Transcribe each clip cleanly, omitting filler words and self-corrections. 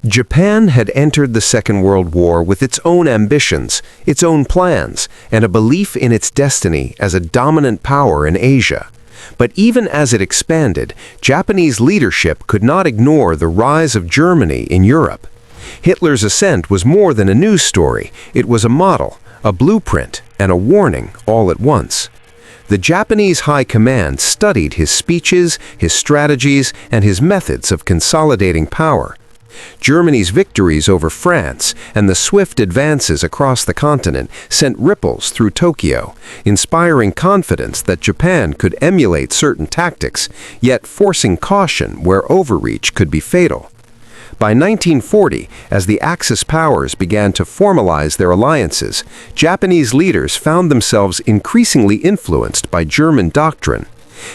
Japan had entered the Second World War with its own ambitions, its own plans, and a belief in its destiny as a dominant power in Asia. But even as it expanded, Japanese leadership could not ignore the rise of Germany in Europe. Hitler's ascent was more than a news story. It was a model, a blueprint, and a warning all at once. The Japanese High Command studied his speeches, his strategies, and his methods of consolidating power. Germany's victories over France and the swift advances across the continent sent ripples through Tokyo, inspiring confidence that Japan could emulate certain tactics, yet forcing caution where overreach could be fatal. By 1940, as the Axis powers began to formalize their alliances, Japanese leaders found themselves increasingly influenced by German doctrine.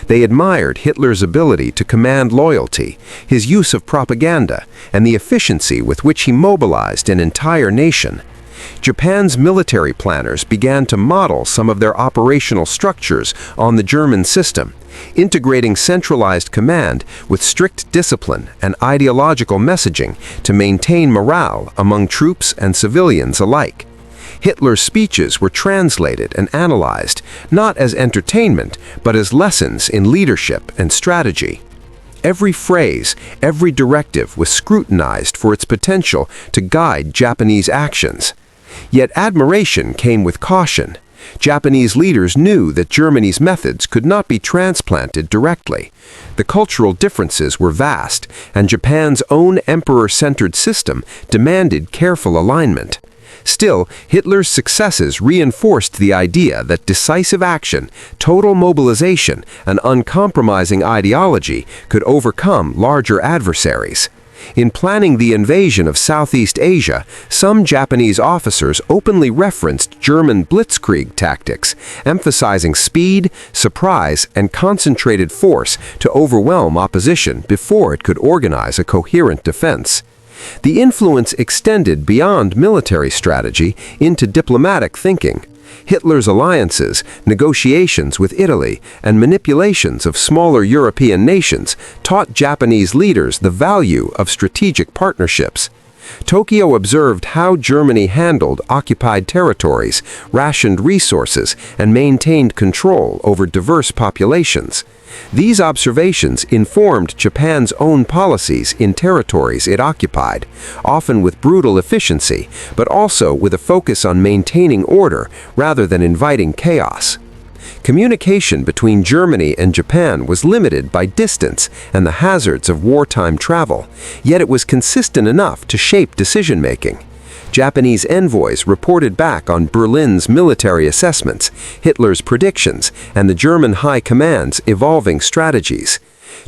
They admired Hitler's ability to command loyalty, his use of propaganda, and the efficiency with which he mobilized an entire nation. Japan's military planners began to model some of their operational structures on the German system, integrating centralized command with strict discipline and ideological messaging to maintain morale among troops and civilians alike. Hitler's speeches were translated and analyzed, not as entertainment, but as lessons in leadership and strategy. Every phrase, every directive was scrutinized for its potential to guide Japanese actions. Yet admiration came with caution. Japanese leaders knew that Germany's methods could not be transplanted directly. The cultural differences were vast, and Japan's own emperor-centered system demanded careful alignment. Still, Hitler's successes reinforced the idea that decisive action, total mobilization, and uncompromising ideology could overcome larger adversaries. In planning the invasion of Southeast Asia, some Japanese officers openly referenced German blitzkrieg tactics, emphasizing speed, surprise, and concentrated force to overwhelm opposition before it could organize a coherent defense. The influence extended beyond military strategy into diplomatic thinking. Hitler's alliances, negotiations with Italy, and manipulations of smaller European nations taught Japanese leaders the value of strategic partnerships. Tokyo observed how Germany handled occupied territories, rationed resources, and maintained control over diverse populations. These observations informed Japan's own policies in territories it occupied, often with brutal efficiency, but also with a focus on maintaining order rather than inviting chaos. Communication between Germany and Japan was limited by distance and the hazards of wartime travel, yet it was consistent enough to shape decision-making. Japanese envoys reported back on Berlin's military assessments, Hitler's predictions, and the German High Command's evolving strategies.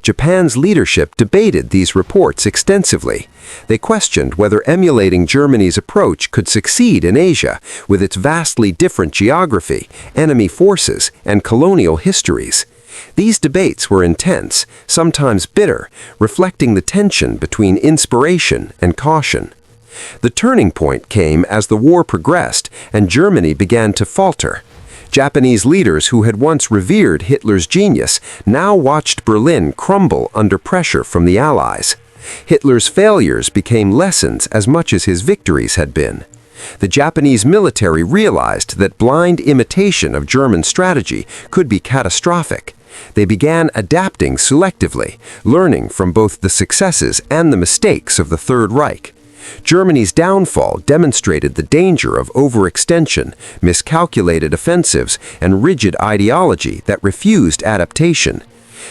Japan's leadership debated these reports extensively. They questioned whether emulating Germany's approach could succeed in Asia, with its vastly different geography, enemy forces, and colonial histories. These debates were intense, sometimes bitter, reflecting the tension between inspiration and caution. The turning point came as the war progressed and Germany began to falter. Japanese leaders who had once revered Hitler's genius now watched Berlin crumble under pressure from the Allies. Hitler's failures became lessons as much as his victories had been. The Japanese military realized that blind imitation of German strategy could be catastrophic. They began adapting selectively, learning from both the successes and the mistakes of the Third Reich. Germany's downfall demonstrated the danger of overextension, miscalculated offensives, and rigid ideology that refused adaptation.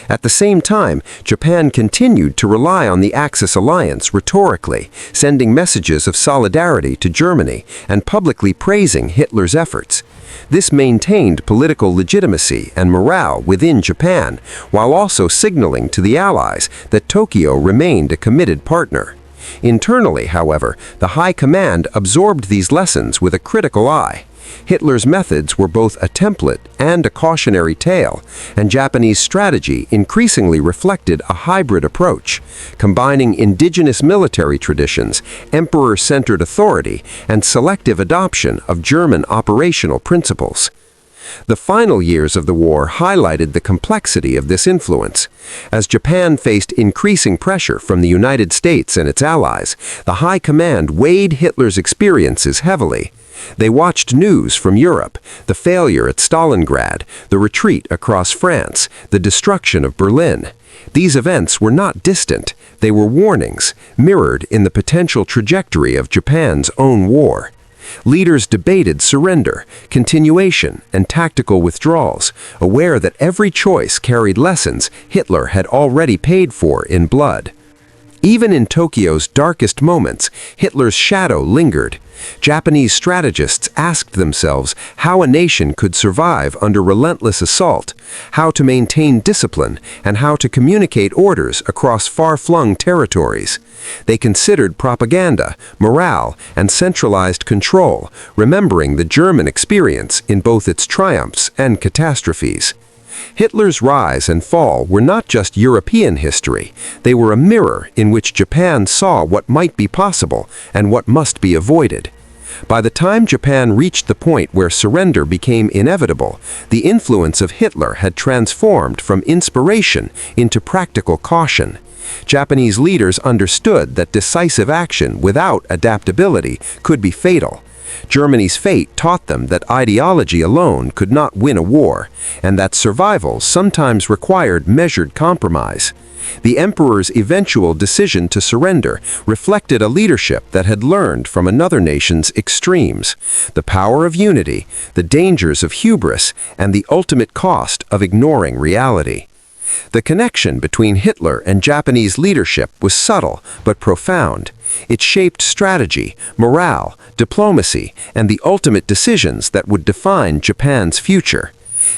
At the same time, Japan continued to rely on the Axis alliance rhetorically, sending messages of solidarity to Germany and publicly praising Hitler's efforts. This maintained political legitimacy and morale within Japan, while also signaling to the Allies that Tokyo remained a committed partner. Internally, however, the High Command absorbed these lessons with a critical eye. Hitler's methods were both a template and a cautionary tale, and Japanese strategy increasingly reflected a hybrid approach, combining indigenous military traditions, emperor-centered authority, and selective adoption of German operational principles. The final years of the war highlighted the complexity of this influence. As Japan faced increasing pressure from the United States and its allies, the High Command weighed Hitler's experiences heavily. They watched news from Europe, the failure at Stalingrad, the retreat across France, the destruction of Berlin. These events were not distant, they were warnings, mirrored in the potential trajectory of Japan's own war. Leaders debated surrender, continuation, and tactical withdrawals, aware that every choice carried lessons Hitler had already paid for in blood. Even in Tokyo's darkest moments, Hitler's shadow lingered. Japanese strategists asked themselves how a nation could survive under relentless assault, how to maintain discipline, and how to communicate orders across far-flung territories. They considered propaganda, morale, and centralized control, remembering the German experience in both its triumphs and catastrophes. Hitler's rise and fall were not just European history, they were a mirror in which Japan saw what might be possible and what must be avoided. By the time Japan reached the point where surrender became inevitable, the influence of Hitler had transformed from inspiration into practical caution. Japanese leaders understood that decisive action without adaptability could be fatal. Germany's fate taught them that ideology alone could not win a war, and that survival sometimes required measured compromise. The emperor's eventual decision to surrender reflected a leadership that had learned from another nation's extremes, the power of unity, the dangers of hubris, and the ultimate cost of ignoring reality. The connection between Hitler and Japanese leadership was subtle but profound. It shaped strategy, morale, diplomacy, and the ultimate decisions that would define Japan's future.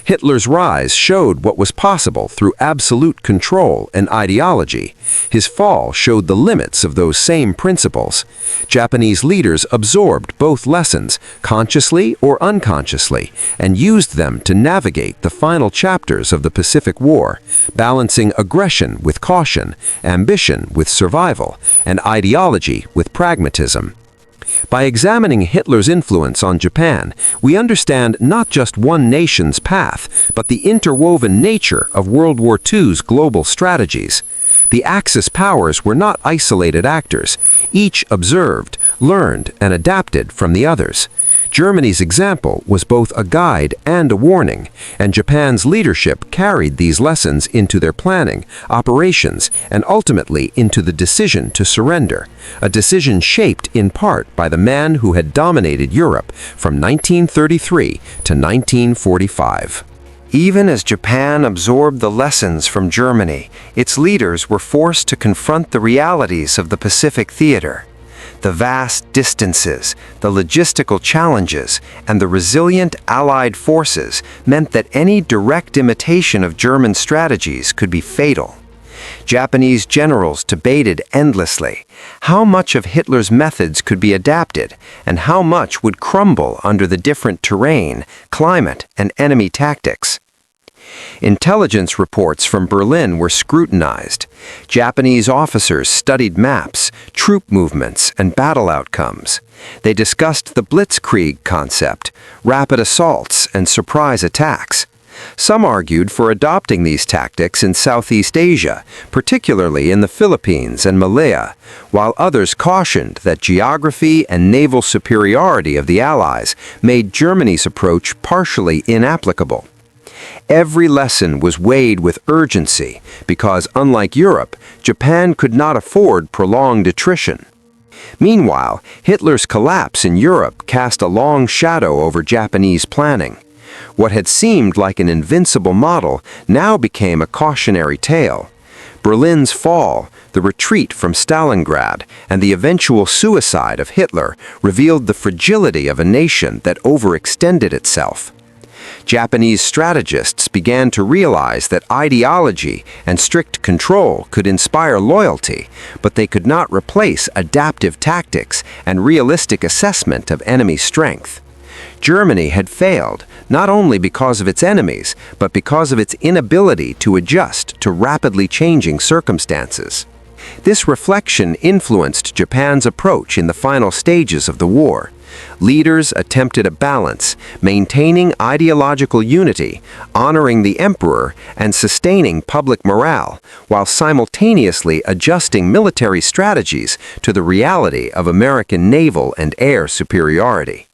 Hitler's rise showed what was possible through absolute control and ideology. His fall showed the limits of those same principles. Japanese leaders absorbed both lessons, consciously or unconsciously, and used them to navigate the final chapters of the Pacific War, balancing aggression with caution, ambition with survival, and ideology with pragmatism. By examining Hitler's influence on Japan, we understand not just one nation's path, but the interwoven nature of World War II's global strategies. The Axis powers were not isolated actors. Each observed, learned, and adapted from the others. Germany's example was both a guide and a warning, and Japan's leadership carried these lessons into their planning, operations, and ultimately into the decision to surrender, a decision shaped in part by the man who had dominated Europe from 1933 to 1945. Even as Japan absorbed the lessons from Germany, its leaders were forced to confront the realities of the Pacific theater. The vast distances, the logistical challenges, and the resilient Allied forces meant that any direct imitation of German strategies could be fatal. Japanese generals debated endlessly how much of Hitler's methods could be adapted and how much would crumble under the different terrain, climate, and enemy tactics. Intelligence reports from Berlin were scrutinized. Japanese officers studied maps, troop movements, and battle outcomes. They discussed the blitzkrieg concept, rapid assaults, and surprise attacks. Some argued for adopting these tactics in Southeast Asia, particularly in the Philippines and Malaya, while others cautioned that geography and naval superiority of the Allies made Germany's approach partially inapplicable. Every lesson was weighed with urgency because, unlike Europe, Japan could not afford prolonged attrition. Meanwhile, Hitler's collapse in Europe cast a long shadow over Japanese planning. What had seemed like an invincible model now became a cautionary tale. Berlin's fall, the retreat from Stalingrad, and the eventual suicide of Hitler revealed the fragility of a nation that overextended itself. Japanese strategists began to realize that ideology and strict control could inspire loyalty, but they could not replace adaptive tactics and realistic assessment of enemy strength. Germany had failed, not only because of its enemies, but because of its inability to adjust to rapidly changing circumstances. This reflection influenced Japan's approach in the final stages of the war. Leaders attempted a balance, maintaining ideological unity, honoring the emperor, and sustaining public morale, while simultaneously adjusting military strategies to the reality of American naval and air superiority.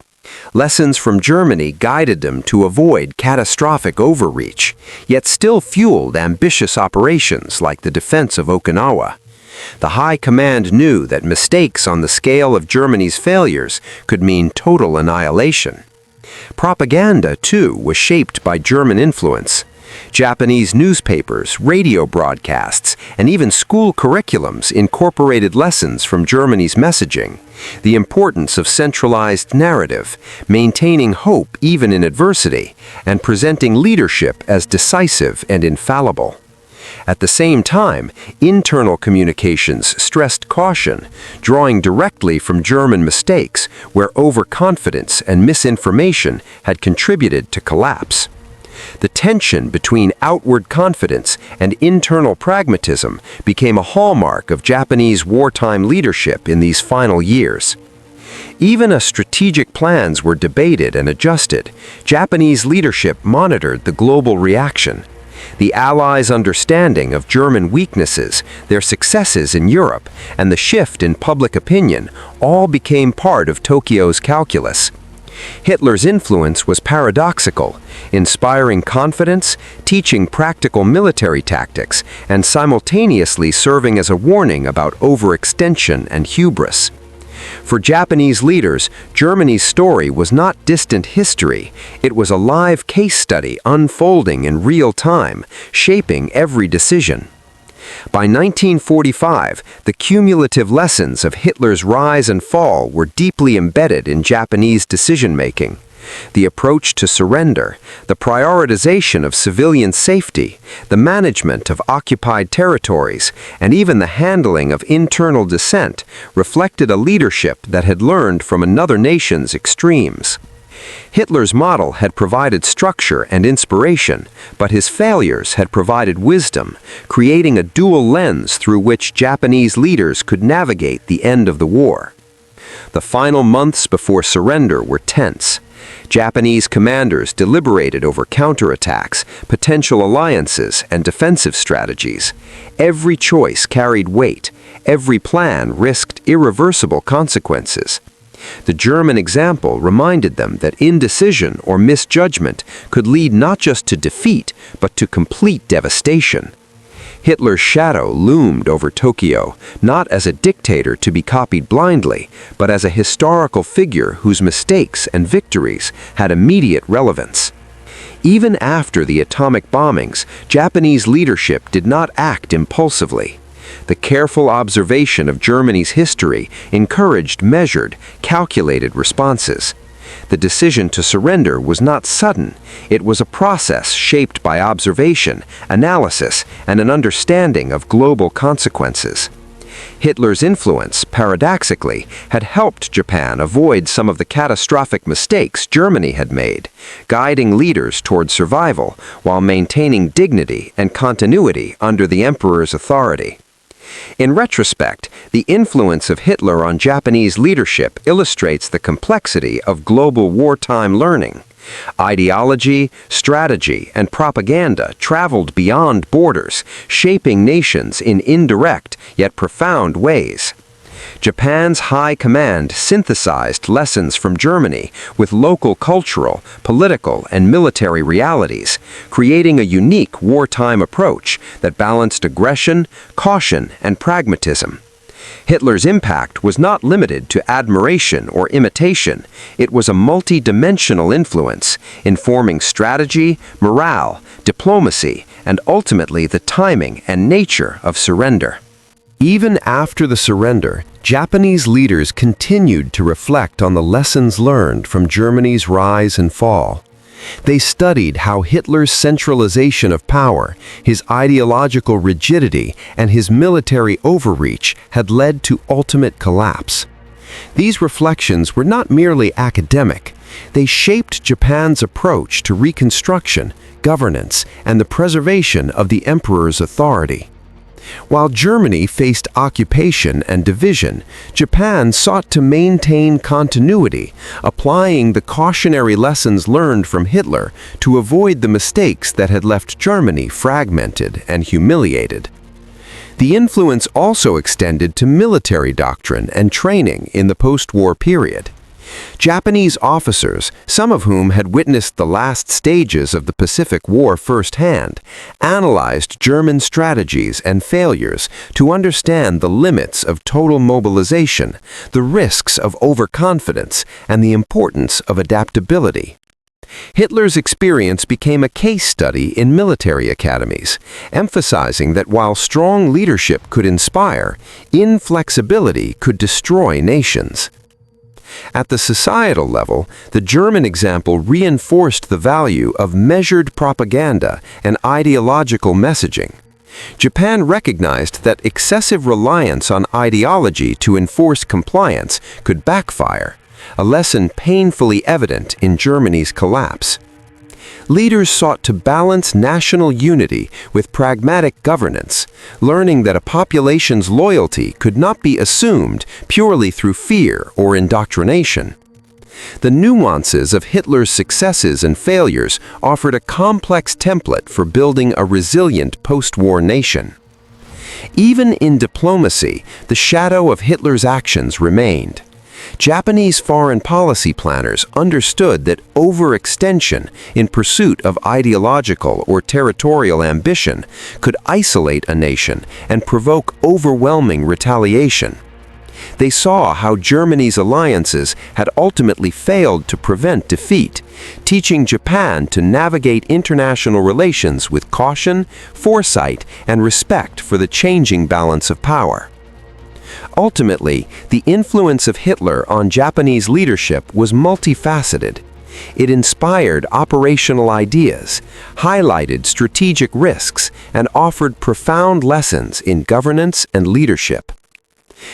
Lessons from Germany guided them to avoid catastrophic overreach, yet still fueled ambitious operations like the defense of Okinawa. The High Command knew that mistakes on the scale of Germany's failures could mean total annihilation. Propaganda, too, was shaped by German influence. Japanese newspapers, radio broadcasts, and even school curriculums incorporated lessons from Germany's messaging. The importance of centralized narrative, maintaining hope even in adversity, and presenting leadership as decisive and infallible. At the same time, internal communications stressed caution, drawing directly from German mistakes where overconfidence and misinformation had contributed to collapse. The tension between outward confidence and internal pragmatism became a hallmark of Japanese wartime leadership in these final years. Even as strategic plans were debated and adjusted, Japanese leadership monitored the global reaction. The Allies' understanding of German weaknesses, their successes in Europe, and the shift in public opinion all became part of Tokyo's calculus. Hitler's influence was paradoxical, inspiring confidence, teaching practical military tactics, and simultaneously serving as a warning about overextension and hubris. For Japanese leaders, Germany's story was not distant history. It was a live case study unfolding in real time, shaping every decision. By 1945, the cumulative lessons of Hitler's rise and fall were deeply embedded in Japanese decision-making. The approach to surrender, the prioritization of civilian safety, the management of occupied territories, and even the handling of internal dissent reflected a leadership that had learned from another nation's extremes. Hitler's model had provided structure and inspiration, but his failures had provided wisdom, creating a dual lens through which Japanese leaders could navigate the end of the war. The final months before surrender were tense. Japanese commanders deliberated over counterattacks, potential alliances, and defensive strategies. Every choice carried weight. Every plan risked irreversible consequences. The German example reminded them that indecision or misjudgment could lead not just to defeat, but to complete devastation. Hitler's shadow loomed over Tokyo, not as a dictator to be copied blindly, but as a historical figure whose mistakes and victories had immediate relevance. Even after the atomic bombings, Japanese leadership did not act impulsively. The careful observation of Germany's history encouraged measured, calculated responses. The decision to surrender was not sudden. It was a process shaped by observation, analysis, and an understanding of global consequences. Hitler's influence, paradoxically, had helped Japan avoid some of the catastrophic mistakes Germany had made, guiding leaders toward survival while maintaining dignity and continuity under the emperor's authority. In retrospect, the influence of Hitler on Japanese leadership illustrates the complexity of global wartime learning. Ideology, strategy, and propaganda traveled beyond borders, shaping nations in indirect yet profound ways. Japan's High Command synthesized lessons from Germany with local cultural, political, and military realities, creating a unique wartime approach that balanced aggression, caution, and pragmatism. Hitler's impact was not limited to admiration or imitation. It was a multi-dimensional influence, informing strategy, morale, diplomacy, and ultimately the timing and nature of surrender. Even after the surrender, Japanese leaders continued to reflect on the lessons learned from Germany's rise and fall. They studied how Hitler's centralization of power, his ideological rigidity, and his military overreach had led to ultimate collapse. These reflections were not merely academic. They shaped Japan's approach to reconstruction, governance, and the preservation of the emperor's authority. While Germany faced occupation and division, Japan sought to maintain continuity, applying the cautionary lessons learned from Hitler to avoid the mistakes that had left Germany fragmented and humiliated. The influence also extended to military doctrine and training in the post-war period. Japanese officers, some of whom had witnessed the last stages of the Pacific War firsthand, analyzed German strategies and failures to understand the limits of total mobilization, the risks of overconfidence, and the importance of adaptability. Hitler's experience became a case study in military academies, emphasizing that while strong leadership could inspire, inflexibility could destroy nations. At the societal level, the German example reinforced the value of measured propaganda and ideological messaging. Japan recognized that excessive reliance on ideology to enforce compliance could backfire, a lesson painfully evident in Germany's collapse. Leaders sought to balance national unity with pragmatic governance, learning that a population's loyalty could not be assumed purely through fear or indoctrination. The nuances of Hitler's successes and failures offered a complex template for building a resilient post-war nation. Even in diplomacy, the shadow of Hitler's actions remained. Japanese foreign policy planners understood that overextension in pursuit of ideological or territorial ambition could isolate a nation and provoke overwhelming retaliation. They saw how Germany's alliances had ultimately failed to prevent defeat, teaching Japan to navigate international relations with caution, foresight, and respect for the changing balance of power. Ultimately, the influence of Hitler on Japanese leadership was multifaceted. It inspired operational ideas, highlighted strategic risks, and offered profound lessons in governance and leadership.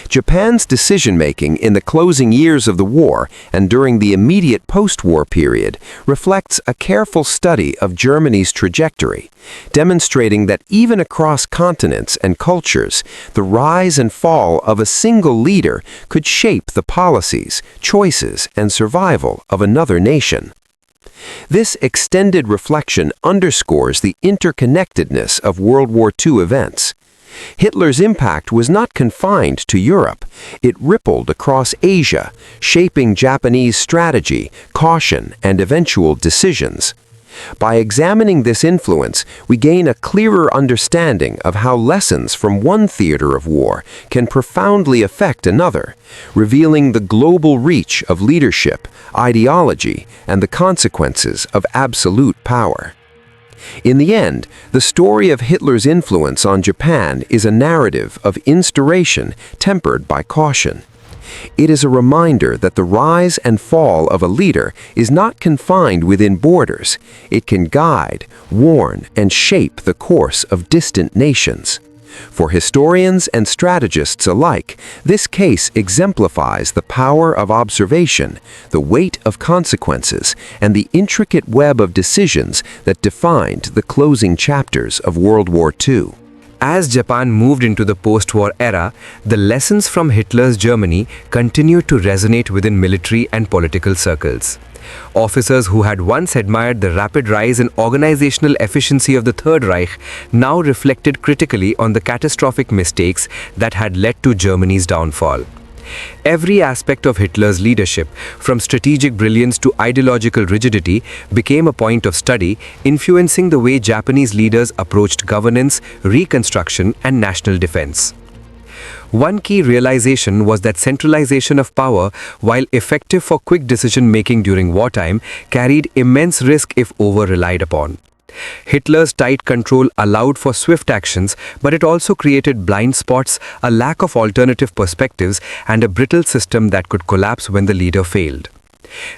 Japan's decision-making in the closing years of the war and during the immediate post-war period reflects a careful study of Germany's trajectory, demonstrating that even across continents and cultures, the rise and fall of a single leader could shape the policies, choices, and survival of another nation. This extended reflection underscores the interconnectedness of World War II events. Hitler's impact was not confined to Europe. It rippled across Asia, shaping Japanese strategy, caution, and eventual decisions. By examining this influence, we gain a clearer understanding of how lessons from one theater of war can profoundly affect another, revealing the global reach of leadership, ideology, and the consequences of absolute power. In the end, the story of Hitler's influence on Japan is a narrative of inspiration tempered by caution. It is a reminder that the rise and fall of a leader is not confined within borders. It can guide, warn, and shape the course of distant nations. For historians and strategists alike, this case exemplifies the power of observation, the weight of consequences, and the intricate web of decisions that defined the closing chapters of World War II. As Japan moved into the post-war era, the lessons from Hitler's Germany continued to resonate within military and political circles. Officers who had once admired the rapid rise in organizational efficiency of the Third Reich now reflected critically on the catastrophic mistakes that had led to Germany's downfall. Every aspect of Hitler's leadership, from strategic brilliance to ideological rigidity, became a point of study, influencing the way Japanese leaders approached governance, reconstruction, and national defense. One key realization was that centralization of power, while effective for quick decision-making during wartime, carried immense risk if over-relied upon. Hitler's tight control allowed for swift actions, but it also created blind spots, a lack of alternative perspectives, and a brittle system that could collapse when the leader failed.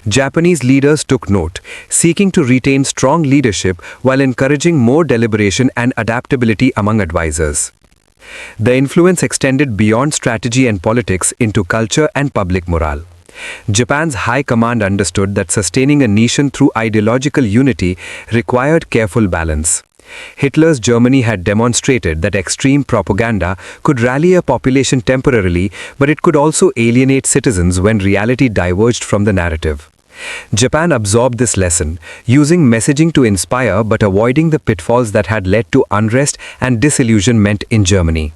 Japanese leaders took note, seeking to retain strong leadership while encouraging more deliberation and adaptability among advisors. The influence extended beyond strategy and politics into culture and public morale. Japan's high command understood that sustaining a nation through ideological unity required careful balance. Hitler's Germany had demonstrated that extreme propaganda could rally a population temporarily, but it could also alienate citizens when reality diverged from the narrative. Japan absorbed this lesson, using messaging to inspire but avoiding the pitfalls that had led to unrest and disillusionment in Germany.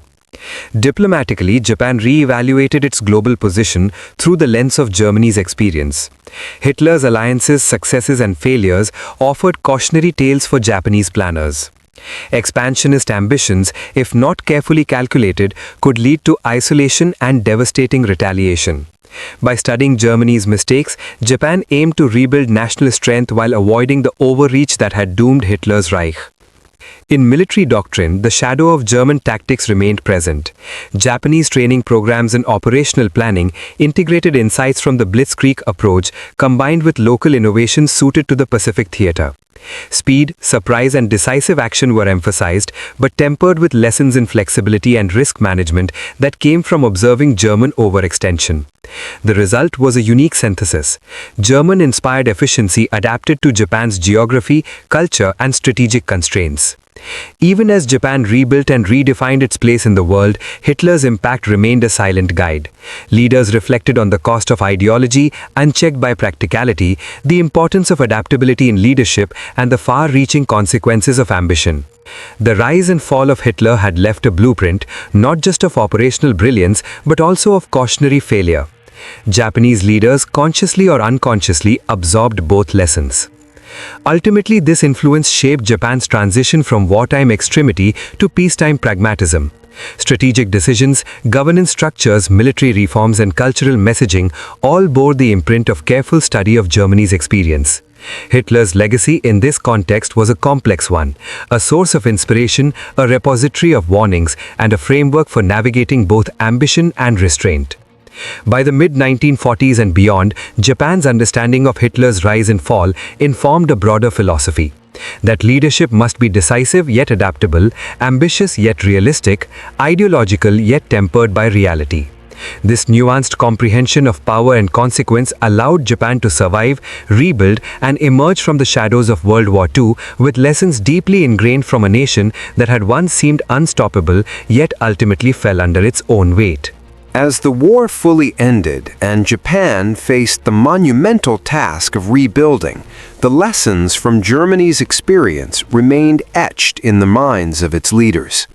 Diplomatically, Japan re-evaluated its global position through the lens of Germany's experience. Hitler's alliances, successes and failures offered cautionary tales for Japanese planners. Expansionist ambitions, if not carefully calculated, could lead to isolation and devastating retaliation. By studying Germany's mistakes, Japan aimed to rebuild national strength while avoiding the overreach that had doomed Hitler's Reich. In military doctrine, the shadow of German tactics remained present. Japanese training programs and operational planning integrated insights from the Blitzkrieg approach combined with local innovations suited to the Pacific theater. Speed, surprise and decisive action were emphasized, but tempered with lessons in flexibility and risk management that came from observing German overextension. The result was a unique synthesis. German-inspired efficiency adapted to Japan's geography, culture and strategic constraints. Even as Japan rebuilt and redefined its place in the world, Hitler's impact remained a silent guide. Leaders reflected on the cost of ideology, unchecked by practicality, the importance of adaptability in leadership, and the far-reaching consequences of ambition. The rise and fall of Hitler had left a blueprint, not just of operational brilliance, but also of cautionary failure. Japanese leaders, consciously or unconsciously, absorbed both lessons. Ultimately, this influence shaped Japan's transition from wartime extremity to peacetime pragmatism. Strategic decisions, governance structures, military reforms, and cultural messaging all bore the imprint of careful study of Germany's experience. Hitler's legacy in this context was a complex one, a source of inspiration, a repository of warnings, and a framework for navigating both ambition and restraint. By the mid-1940s and beyond, Japan's understanding of Hitler's rise and fall informed a broader philosophy. That leadership must be decisive yet adaptable, ambitious yet realistic, ideological yet tempered by reality. This nuanced comprehension of power and consequence allowed Japan to survive, rebuild, and emerge from the shadows of World War II with lessons deeply ingrained from a nation that had once seemed unstoppable yet ultimately fell under its own weight. As the war fully ended and Japan faced the monumental task of rebuilding, the lessons from Germany's experience remained etched in the minds of its leaders.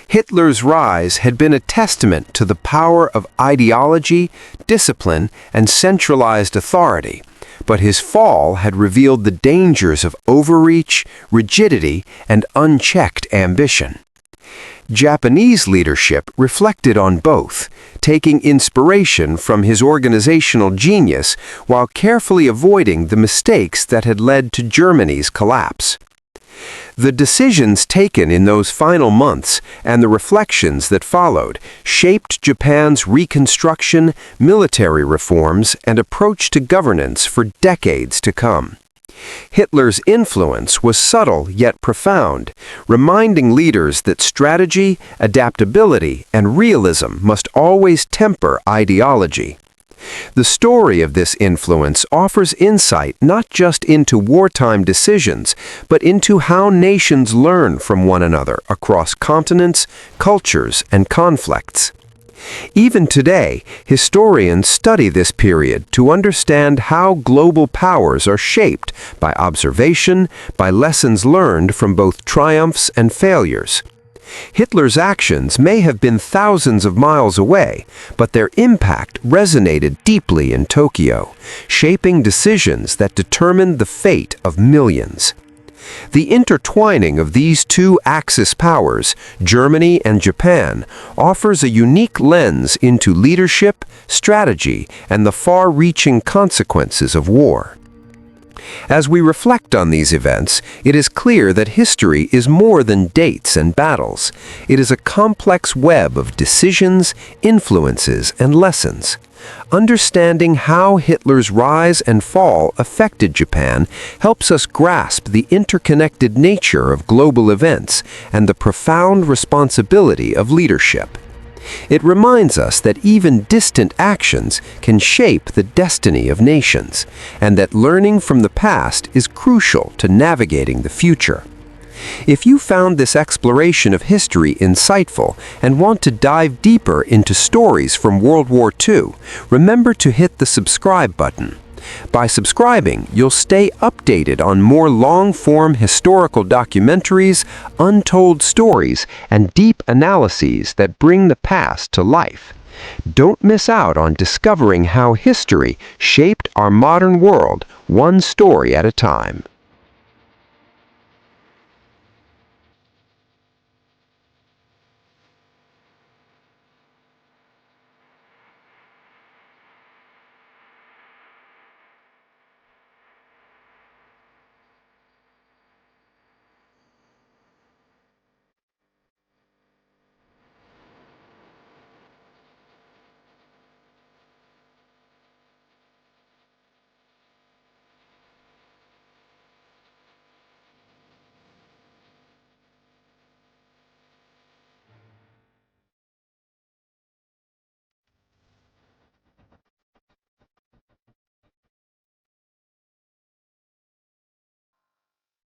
Hitler's rise had been a testament to the power of ideology, discipline, and centralized authority, but his fall had revealed the dangers of overreach, rigidity, and unchecked ambition. Japanese leadership reflected on both, taking inspiration from his organizational genius while carefully avoiding the mistakes that had led to Germany's collapse. The decisions taken in those final months and the reflections that followed shaped Japan's reconstruction, military reforms, and approach to governance for decades to come. Hitler's influence was subtle yet profound, reminding leaders that strategy, adaptability, and realism must always temper ideology. The story of this influence offers insight not just into wartime decisions, but into how nations learn from one another across continents, cultures, and conflicts. Even today, historians study this period to understand how global powers are shaped by observation, by lessons learned from both triumphs and failures. Hitler's actions may have been thousands of miles away, but their impact resonated deeply in Tokyo, shaping decisions that determined the fate of millions. The intertwining of these two Axis powers, Germany and Japan, offers a unique lens into leadership, strategy, and the far-reaching consequences of war. As we reflect on these events, it is clear that history is more than dates and battles. It is a complex web of decisions, influences, and lessons. Understanding how Hitler's rise and fall affected Japan helps us grasp the interconnected nature of global events and the profound responsibility of leadership. It reminds us that even distant actions can shape the destiny of nations, and that learning from the past is crucial to navigating the future. If you found this exploration of history insightful and want to dive deeper into stories from World War II, remember to hit the subscribe button. By subscribing, you'll stay updated on more long-form historical documentaries, untold stories, and deep analyses that bring the past to life. Don't miss out on discovering how history shaped our modern world, one story at a time.